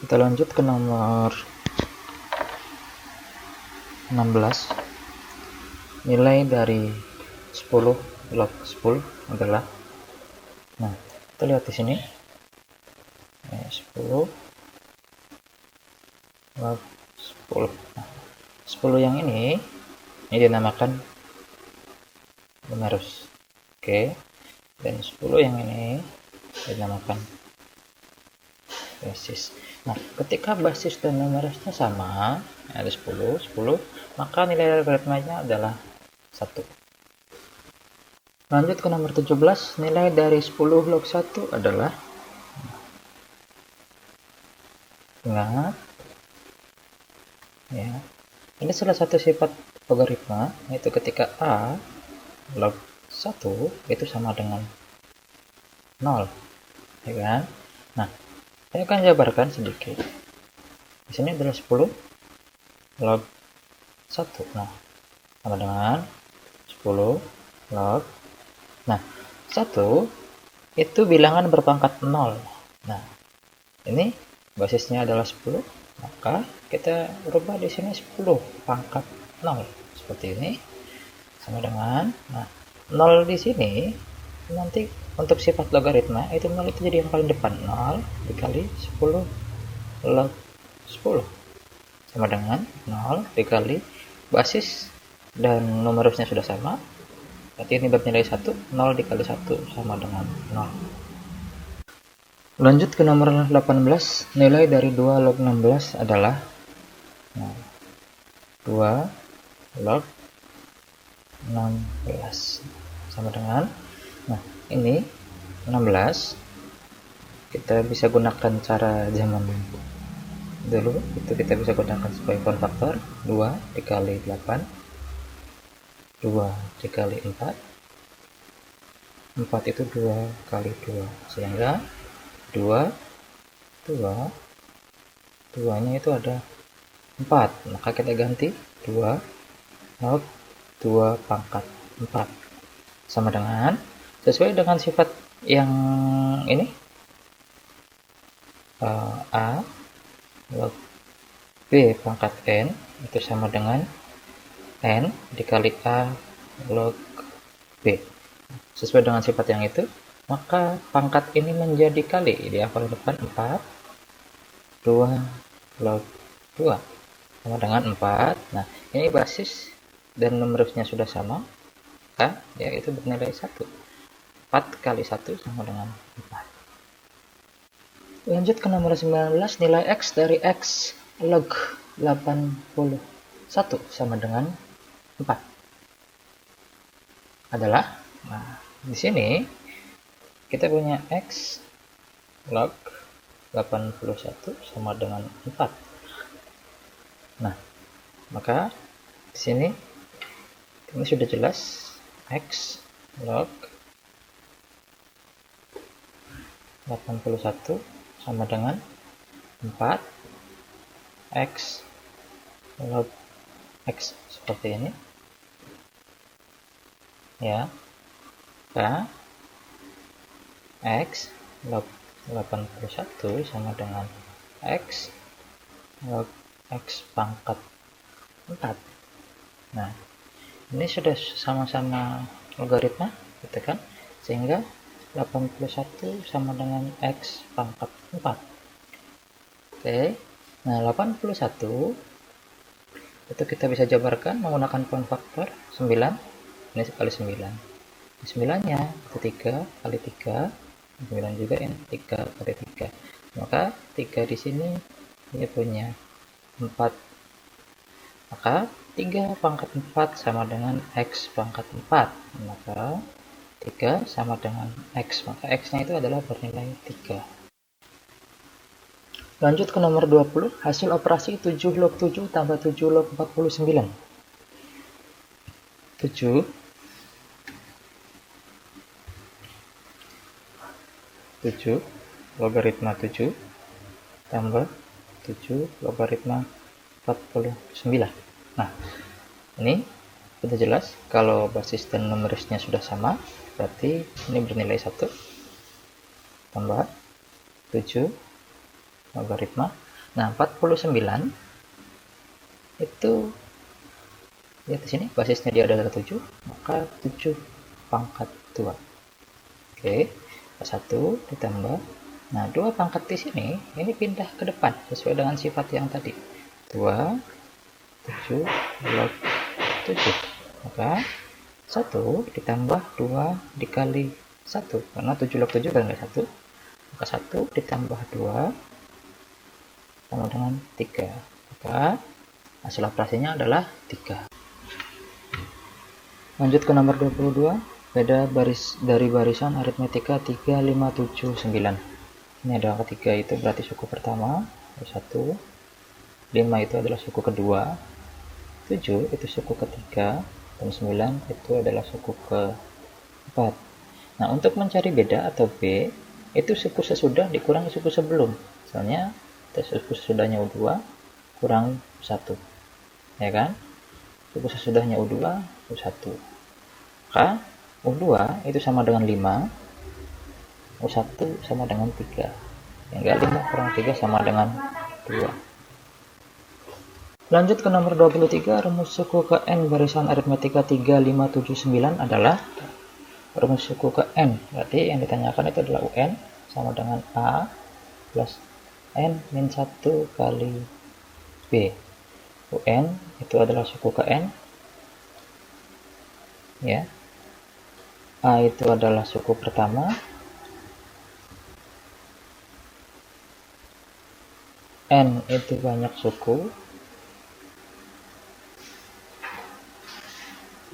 Kita lanjut ke nomor 16. Nilai dari 10 log 10 adalah, nah kita lihat di sini 10 log 10. Nah, 10 yang ini dinamakan numerus. Oke, dan 10 yang ini dinamakan basis. Nah, ketika basis dan numerusnya sama, ada 10, maka nilai logaritmanya adalah 1. Lanjut ke nomor 17, nilai dari 10 log 1 adalah, ingat ya, ini salah satu sifat logaritma, yaitu ketika A log 1 itu sama dengan 0, ya kan? Nah, saya akan jabarkan sedikit. Di sini adalah 10 log 1. Nah, sama dengan 10 log. Nah, 1 itu bilangan berpangkat 0. Nah, ini basisnya adalah 10, maka kita rubah di sini 10 pangkat 0 seperti ini, sama dengan, nah, 0 di sini nanti untuk sifat logaritma itu 0 itu jadi yang paling depan, 0 dikali 10 log 10 sama dengan 0 dikali basis dan numerusnya sudah sama, berarti ini bernilai 1, 0 dikali 1 sama dengan 0. Lanjut ke nomor 18, nilai dari 2 log 16 adalah, nah, 2 log 16 sama dengan, nah ini 16 kita bisa gunakan cara zaman dulu, itu kita bisa gunakan sebagai poin faktor, 2 dikali 8, 2 dikali 4, 4 itu 2 kali 2, sehingga 2 nya itu ada 4, maka kita ganti 2 log 2 pangkat 4 sama dengan, sesuai dengan sifat yang ini, A log B pangkat N itu sama dengan N dikali A log B. Sesuai dengan sifat yang itu, maka pangkat ini menjadi kali, di yang paling depan 4, 2 log 2 sama dengan 4. Nah, ini basis dan numerusnya sudah sama, maka yaitu bernilai 1. 4 kali 1 sama dengan 4. Lanjut ke nomor 19, nilai X dari X log 81 sama dengan 4 adalah, nah, di sini kita punya X log 81 sama dengan 4. Nah, maka di sini ini sudah jelas, X log 81 sama dengan 4 X log X seperti ini ya. Nah, X log 81 sama dengan X log X pangkat 4. Nah, ini sudah sama-sama logaritma gitu kan, sehingga 81 sama dengan X pangkat 4. Oke, nah 81 itu kita bisa jabarkan menggunakan poin faktor 9, ini sekali 9, 9 nya itu 3 kali 3, 9 juga ini 3 kali 3, maka 3 di sini dia punya 4, maka 3 pangkat 4 sama dengan X pangkat 4, maka 3 sama dengan X, maka X nya itu adalah bernilai 3. Lanjut ke nomor 20, hasil operasi 7 log 7 tambah 7 log 49. 7 logaritma 7 tambah 7 logaritma 49. Nah, ini sudah jelas kalau basis dan numerusnya sudah sama, berarti ini bernilai 1 tambah 7 logaritma Nah, 49 itu lihat di sini basisnya dia adalah 7, maka 7 pangkat 2. Oke, 1 ditambah. Nah, 2 pangkat di sini ini pindah ke depan sesuai dengan sifat yang tadi. 2 7 log 7. Maka 1 ditambah 2 dikali 1, karena 7 log 7 kan 1. Maka 1 ditambah 2 sama dengan 3. Maka hasil operasinya adalah 3. Lanjut ke nomor 22, beda dari barisan aritmetika 3, 5, 7, 9. Ini adalah ketiga, itu berarti suku pertama, 1. 5 itu adalah suku kedua, 7 itu suku ketiga, dan 9 itu adalah suku keempat. Nah, untuk mencari beda atau B, itu suku sesudah dikurangi suku sebelum. Misalnya, suku sesudahnya U2 kurang 1. Ya kan? Suku sesudahnya U2 U1. Maka U2 itu sama dengan 5, U1 sama dengan 3. Sehingga 5 kurang 3 sama dengan 2. Lanjut ke nomor 23, rumus suku ke N barisan aritmetika 3, 5, 7, 9 adalah rumus suku ke N. Berarti yang ditanyakan itu adalah UN sama dengan A plus N min 1 kali B. UN itu adalah suku ke N, ya. A itu adalah suku pertama, N itu banyak suku,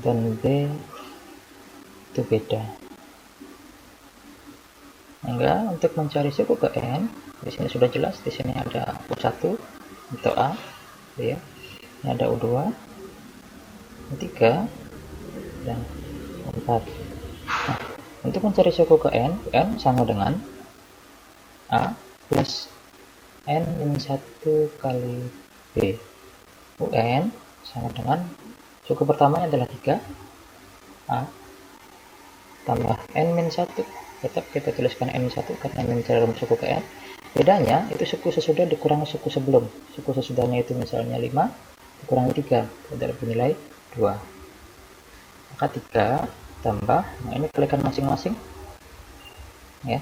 dan B itu beda. Sehingga untuk mencari suku ke N, di sini sudah jelas, di sini ada U1 atau A, ya. Ini ada U2, U3, dan U4. Nah, untuk mencari suku ke N, N sama dengan A plus N min 1 kali B. UN sama dengan suku pertamanya adalah 3, A tambah N min 1. Tetap kita tuliskan N min 1 karena ini mencari rumus suku ke N. Bedanya itu suku sesudah dikurangi suku sebelum. Suku sesudahnya itu misalnya 5 dikurangi 3, itu adalah bernilai 2. Maka 3 tambah, nah ini kalikan masing-masing, ya.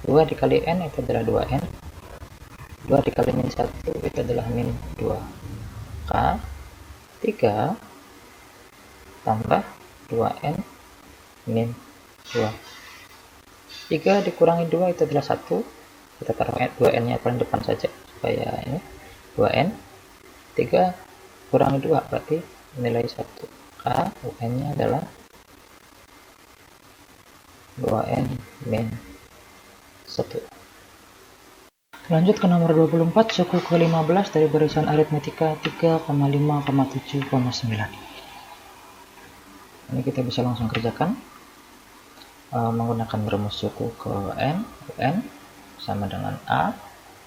2 dikali N itu adalah 2N, 2 dikali min 1 itu adalah min 2. Maka 3 tambah 2N min 2. 3 dikurangi 2 itu adalah 1. Kita taruh 2N nya paling depan saja supaya ini 2N. 3 kurangi 2 berarti nilai 1. Maka UN nya adalah 2N min 1. Lanjut ke nomor 24, suku ke-15 dari barisan aritmetika 3,5,7,9. Ini kita bisa langsung kerjakan menggunakan rumus suku ke N. UN sama dengan A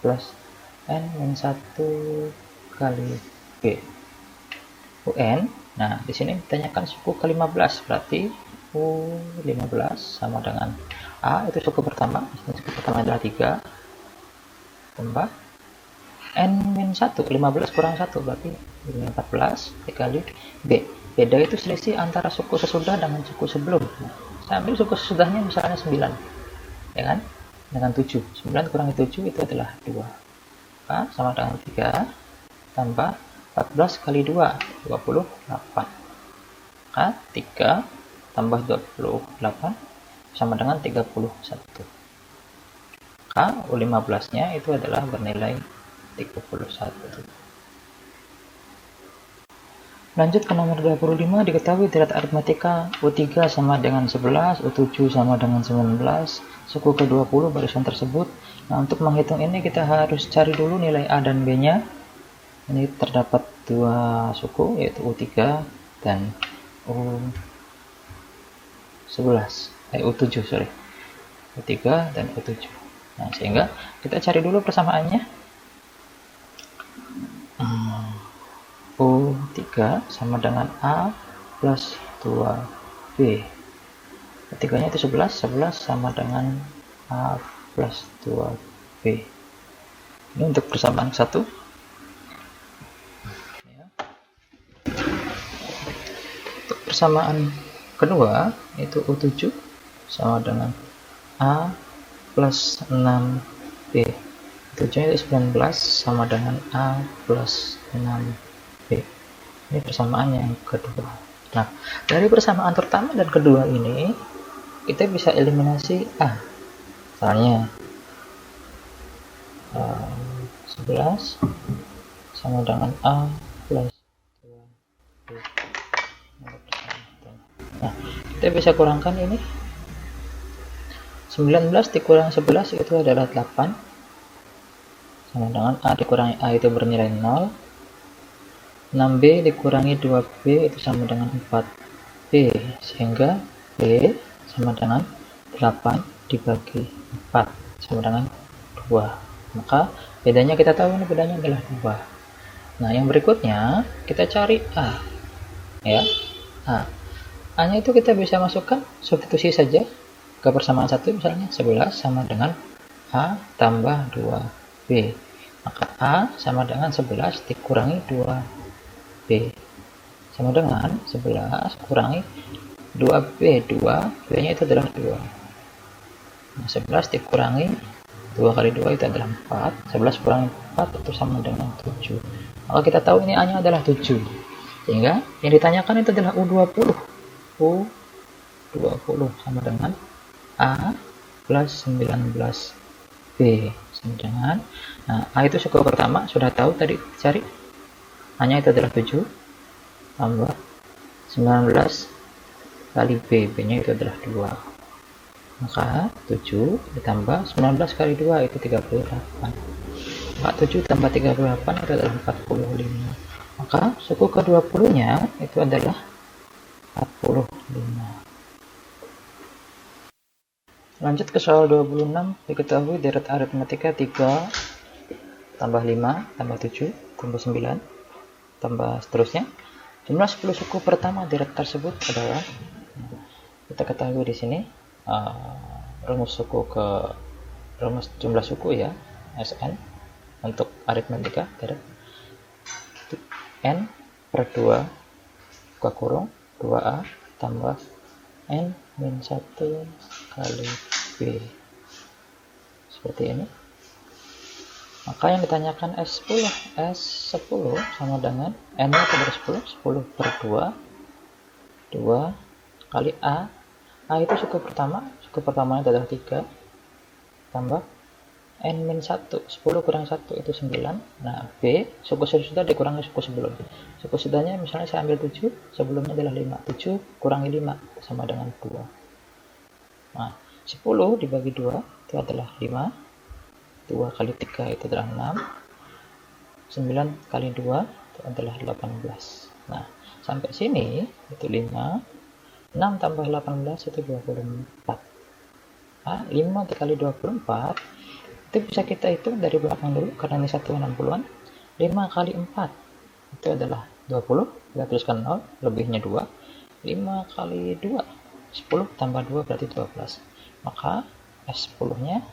plus N min 1 kali B. UN, nah di sini ditanyakan suku ke-15, berarti U15 sama dengan A itu suku pertama, suku pertama adalah 3 tambah N min 1, 15 kurang 1 berarti 14 dikali B. Beda itu selisih antara suku sesudah dengan suku sebelum. Saya ambil suku sesudahnya misalnya 9, ya kan, dengan 7. 9 kurangi 7 itu adalah 2. Nah, sama dengan 3 tambah 14 kali 2, 28. Maka 3 tambah 28 sama dengan 31. Maka U15 nya itu adalah bernilai 31. Lanjut ke nomor 25, diketahui deret aritmetika U3 sama dengan 11, U7 sama dengan 19, suku ke-20 barisan tersebut. Nah, untuk menghitung ini kita harus cari dulu nilai A dan B nya. Ini terdapat dua suku, yaitu U3 dan U7, sorry. U3 dan U7. Nah, sehingga kita cari dulu persamaannya. U3 sama dengan A plus 2B. Ketiganya itu 11 sama dengan A plus 2B. Ini untuk persamaan satu. Untuk persamaan kedua, itu U7 sama dengan A plus 6B. 7 itu 19 sama dengan A plus 6B. Ini persamaan yang kedua. Nah, dari persamaan pertama dan kedua ini, kita bisa eliminasi A. Misalnya, 11 sama dengan A plus 2B. Nah, kita bisa kurangkan ini. 19 dikurang 11 itu adalah 8. Sama dengan A dikurangi A itu bernilai 0. 6B dikurangi 2B itu sama dengan 4B. Sehingga B sama dengan 8 dibagi 4 sama dengan 2. Maka bedanya kita tahu ini bedanya adalah 2. Nah, yang berikutnya kita cari A. Ya. A. A-nya itu kita bisa masukkan substitusi saja ke persamaan 1, misalnya 11 sama dengan A tambah 2B. Maka A sama dengan 11 dikurangi 2B. Sama dengan 11 kurangi 2B. 2B-nya itu adalah 2. Nah, 11 dikurangi 2 kali 2 itu adalah 4. 11 kurangi 4 itu sama dengan 7. Maka kita tahu ini A-nya adalah 7. Sehingga yang ditanyakan itu adalah U20. U20 sama dengan A plus 19B sama dengan, nah, A itu suku pertama sudah tahu tadi cari, A-nya itu adalah 7 tambah 19 kali B, B-nya itu adalah 2. Maka 7 ditambah 19 kali 2 itu 38. Maka 7 tambah 38 itu adalah 45. Maka suku ke-20-nya itu adalah 45. Lanjut ke soal 26. Diketahui deret aritmatika 3 tambah 5 tambah 7 tambah 9 tambah seterusnya. Jumlah 10 suku pertama deret tersebut adalah, kita ketahui di sini rumus jumlah suku ya, Sn untuk aritmatika deret N per 2 buka kurung 2A tambah N min 1 kali B. Seperti ini. Maka yang ditanyakan S10 sama dengan N-nya pada 10 per 2 kali A. A itu suku pertamanya adalah 3 tambah N min 1, 10 kurang 1 itu 9. Nah, B, suku sesudah dikurangi suku sebelum. Suku sesudahnya misalnya saya ambil 7, sebelumnya adalah 5. 7 kurangi 5 sama dengan 2. Nah, 10 dibagi 2 itu adalah 5. 2 kali 3 itu adalah 6. 9 kali 2 itu adalah 18. Nah, sampai sini itu 5. 6 tambah 18 itu 24. Nah, 5 dikali 24 itu bisa kita hitung dari belakang dulu karena ini 1/60-an. 5 kali 4 itu adalah 20. Kita tuliskan 0, lebihnya 2. 5 kali 2 10 tambah 2 berarti 12. Maka S10-nya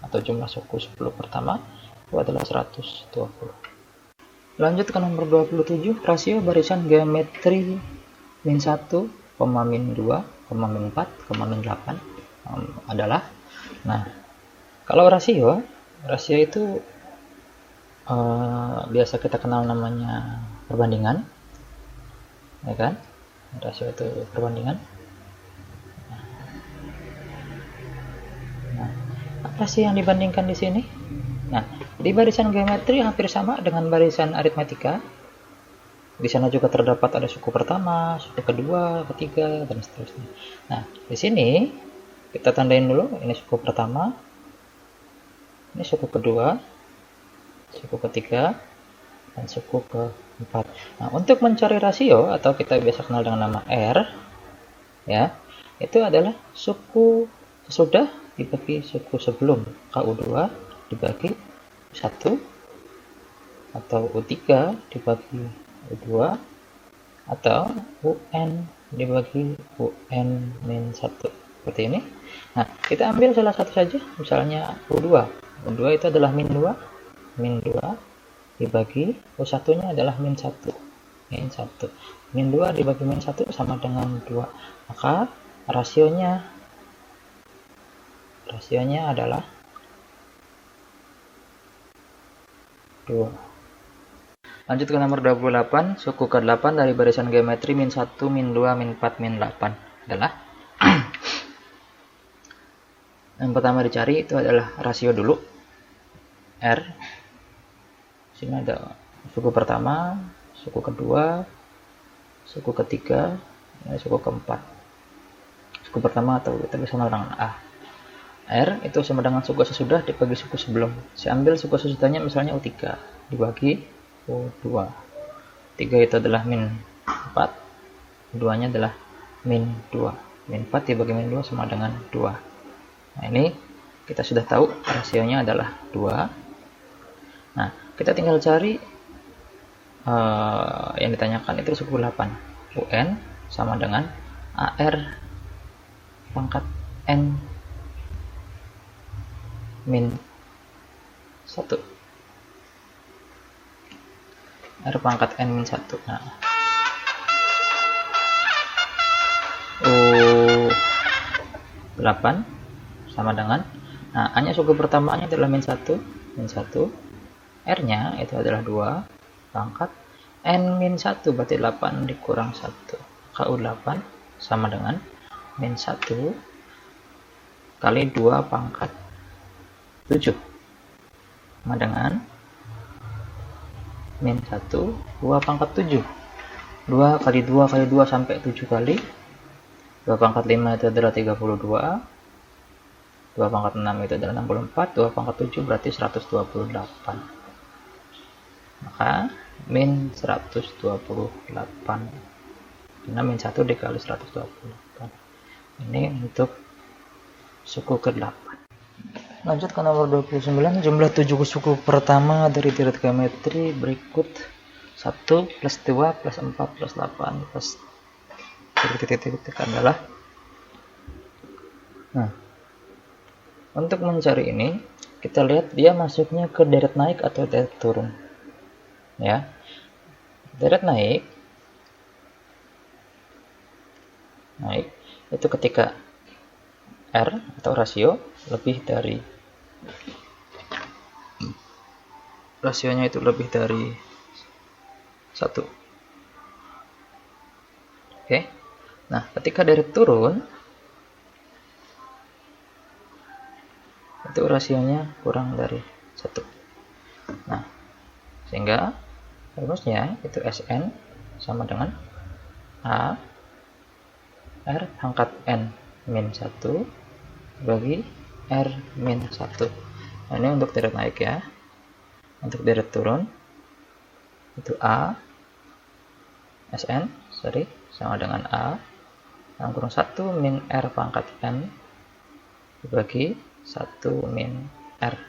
atau jumlah suku 10 pertama itu adalah 120. Lanjut ke nomor 27. Rasio barisan geometri min 1, min 2, min 4, min 8 adalah, nah, kalau rasio itu biasa kita kenal namanya perbandingan, ya kan? Rasio itu perbandingan. Nah, apa sih yang dibandingkan di sini? Nah, di barisan geometri hampir sama dengan barisan aritmatika. Di sana juga terdapat ada suku pertama, suku kedua, ketiga, dan seterusnya. Nah, di sini kita tandain dulu, ini suku pertama, ini suku kedua, suku ketiga, dan suku keempat. Nah, untuk mencari rasio atau kita biasa kenal dengan nama R, ya, itu adalah suku sesudah dibagi suku sebelum, KU2 dibagi 1 atau U3 dibagi U2 atau UN dibagi UN-1 seperti ini. Nah, kita ambil salah satu saja, misalnya U2 itu adalah min 2 min 2 dibagi U1 nya adalah min 1. Min 2 dibagi min 1 sama dengan 2. Maka rasionya adalah 2. Lanjut ke nomor 28, suku ke-8 dari barisan geometri min 1, min 2, min 4, min 8 adalah yang pertama dicari itu adalah rasio dulu, R. Sini ada suku pertama, suku kedua, suku ketiga, suku keempat. Suku pertama atau kita sama dengan A. R itu sama dengan suku sesudah dibagi suku sebelum. Saya ambil suku sesudahnya misalnya U3 dibagi U2. 3 itu adalah min 4, 2 nya adalah min 2. Min 4 dibagi min 2 sama dengan 2. Nah, ini kita sudah tahu rasionya adalah 2. Nah, kita tinggal cari yang ditanyakan itu suku 8. UN sama dengan AR pangkat N min 1. R pangkat N min 1. Nah, U8 sama dengan, nah, A nya suku pertamanya adalah min 1, R nya itu adalah 2 pangkat N min 1, berarti 8 dikurang 1. Maka U8 sama dengan min 1 kali 2 pangkat 7 sama dengan min 1, 2 pangkat 7. 2 kali 2 kali 2 sampai 7 kali. 2 pangkat 5 itu adalah 32. 2 pangkat 6 itu adalah 64. 2 pangkat 7 berarti 128. Maka min 128. Karena min 1 dikali 128. Ini untuk suku ke-8. Lanjut ke nomor 29, jumlah 7 suku pertama dari tiret geometri berikut 1 plus 2 plus 4 plus 8 plus titik-titik adalah. Nah, untuk mencari ini kita lihat dia masuknya ke deret naik atau deret turun. Ya, deret naik itu ketika R atau rasio lebih dari, rasionya itu lebih dari 1. Oke. Nah, ketika deret turun itu rasionya kurang dari 1. Nah, sehingga rumusnya itu Sn sama dengan A R pangkat N min 1 bagi R min 1. Nah, ini untuk deret naik ya. Untuk deret turun itu A Sn sama dengan A yang kurang 1 min R pangkat N dibagi 1 min R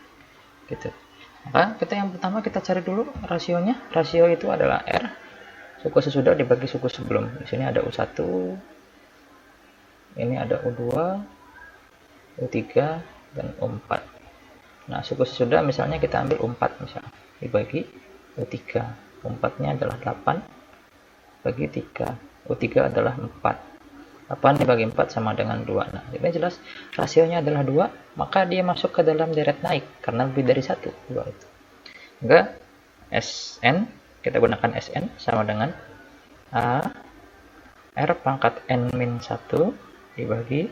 gitu. Maka kita yang pertama kita cari dulu rasionya. Rasio itu adalah R suku sesudah dibagi suku sebelum. Di sini ada U1, ini ada U2, U3 dan U4. Nah, suku sesudah misalnya kita ambil U4 misalnya dibagi U3. U4 nya adalah 8 bagi 3. U3 adalah 4. 8 dibagi 4 sama dengan 2. Nah, ini jelas rasionya adalah 2, maka dia masuk ke dalam deret naik karena lebih dari 1, 2 itu. Enggak, Sn, kita gunakan Sn sama dengan A R pangkat N min 1 dibagi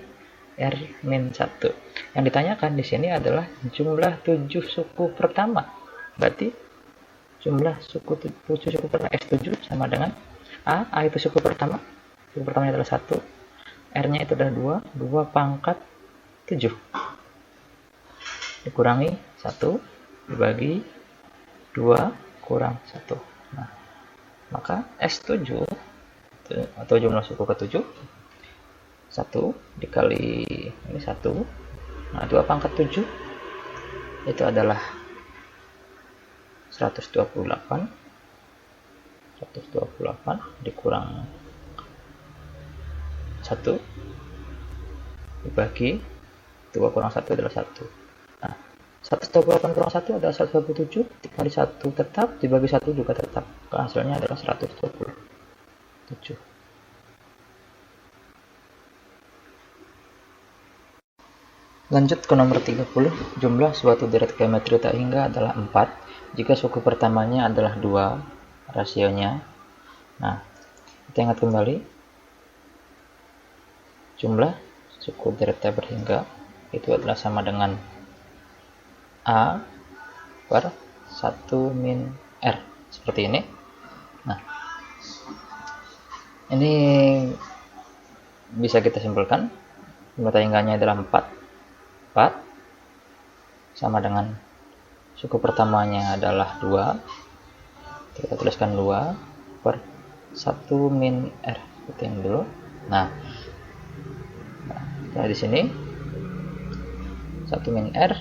R min 1. Yang ditanyakan di sini adalah jumlah 7 suku pertama. Berarti jumlah suku 7 suku pertama S7 sama dengan A itu suku pertama. Suku pertamanya adalah 1. R-nya itu adalah 2. 2 pangkat 7. Dikurangi 1 dibagi 2 kurang 1. Nah, maka S7 atau jumlah suku ke-7 1 dikali ini 1. Nah, 2 pangkat 7 itu adalah 128 dikurang 1 dibagi 2 kurang 1 adalah 1. Nah, 128 kurang 1 adalah 127, dikali 1 tetap, dibagi 1 juga tetap. Hasilnya adalah 127. Lanjut ke nomor 30, jumlah suatu deret geometri tak hingga adalah 4 jika suku pertamanya adalah 2 rasionya. Nah, kita ingat kembali, jumlah suku deret tak berhingga itu adalah sama dengan A per 1 min R, seperti ini. Nah, ini bisa kita simpulkan, jumlah tak hingganya adalah 4 sama dengan suku pertamanya adalah 2, kita tuliskan 2 per 1 min R, seperti ini dulu. Nah, di sini 1 min R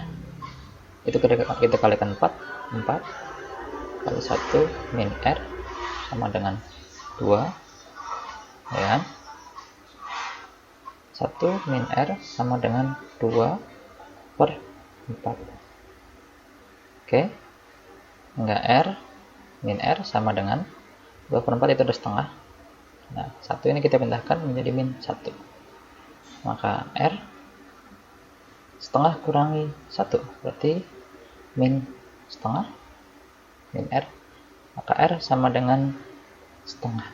itu kita kalikan 4 kali 1 min R sama dengan 2, ya kan? 1 min R sama dengan 2 per 4. Oke, enggak R min R sama dengan 2 per 4 itu adalah setengah. Nah, 1 ini kita pindahkan menjadi min 1. Maka R setengah kurangi 1 berarti min setengah min R. Maka R sama dengan setengah.